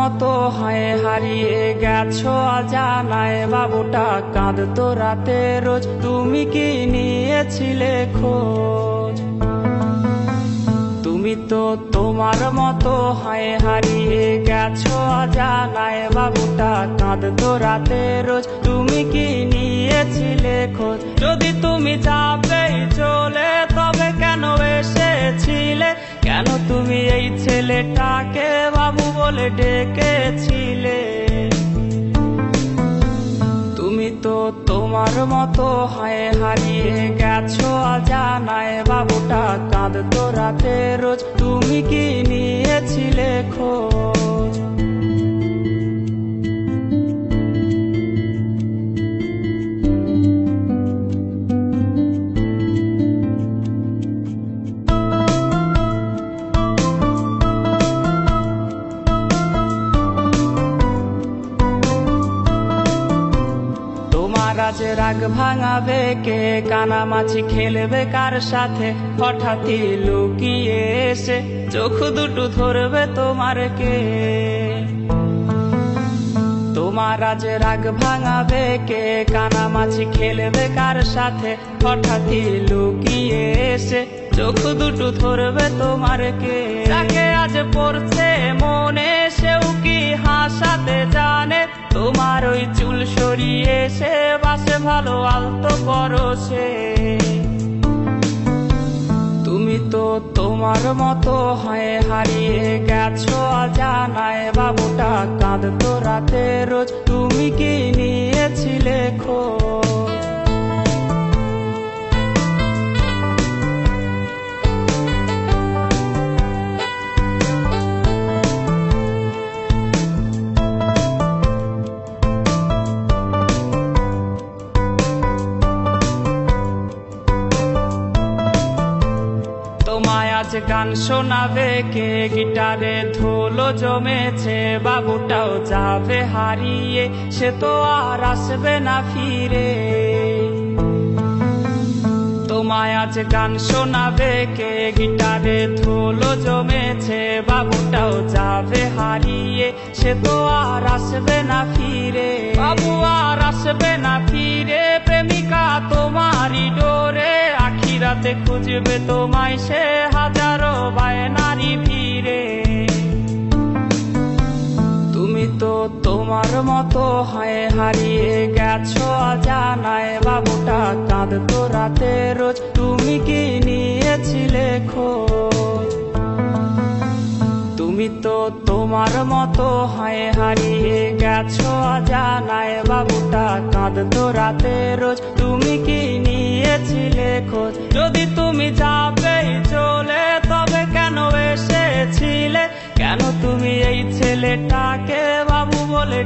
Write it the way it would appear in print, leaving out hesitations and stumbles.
মতো হয়ে হারিয়ে গেছো অজানায়। বাবুটা কাঁদতো রাতে রোজ, তুমি কি নিয়েছিলে খোঁজ? তুমি তো তোমার মতো হয়ে হারিয়ে গেছো অজানায়। বাবুটা কাঁদতো রাতে রোজ, তুমি কি নিয়েছিলে খোঁজ? যদি তুমি যাবেই চলে তবে কেন এসেছিলে? কেন তুমি এই ছেলেটাকে বাবু বলে ডেকেছিলে? তুমি তো তোমার মতো হয়ে হারিয়ে গেছো অজানায়। বাবুটা কাঁদতো রাতে রোজ, তুমি কি নিয়েছিলে খোঁজ? আজ রাগ ভাঙাবে কে? কানামাছি খেলবে কার সাথে? হঠাৎই লুকিয়ে এসে চোখ দুটো ধরবে তোমার কে? তোমার আজ রাগ ভাঙাবে কে? কানামাছি খেলবে কার সাথে? হঠাৎই লুকিয়ে এসে চোখ দুটো ধরবে তোমার কে? যাকে আজ পড়ছে মনে সেও কি হাসাতে জানে? তোমার ওই চুল সরিয়ে সে বাসে ভালো আলতো করো সে। তুমি তো তোমার মতো হয়ে হারিয়ে গেছো অজানায়। বাবুটা কাঁদতো রাতে রোজ, তুমি কি নিয়েছিলে খোঁজ? তোমায় আজ গান শোনাবে কে? গিটারে ধুলো জমেছে, বাবুটাও যাবে হারিয়ে, সে তো আর আসবে না ফিরে। তোমায় আজ গান শোনাবে কে? গিটারে ধুলো জমেছে, বাবুটাও যাবে হারিয়ে, সে তো আর আসবে না ফিরে। বাবু আর আসবে না ফিরে, প্রেমিকা তোমারই ডোরে, আখিরাতে খুঁজবে তোমায় সে হাজারো বায়নারি ভিড়ে। তুমি তো তোমার মতো হয়ে হারিয়ে গেছো অজানায়। বাবুটা কাঁদতো রাতে রোজ, তুমি কি নিয়েছিলে খোঁজ? তুমি তো তোমার মতো হয়ে হারিয়ে গেছো অজানায়। বাবুটা কাঁদতো রাতে রোজ, তুমি কি নিয়েছিলে খোঁজ? যদি তুমি যাবেই চলে তবে কেন এসেছিলে? কেন তুমি এই ছেলেটাকে বাবু বলে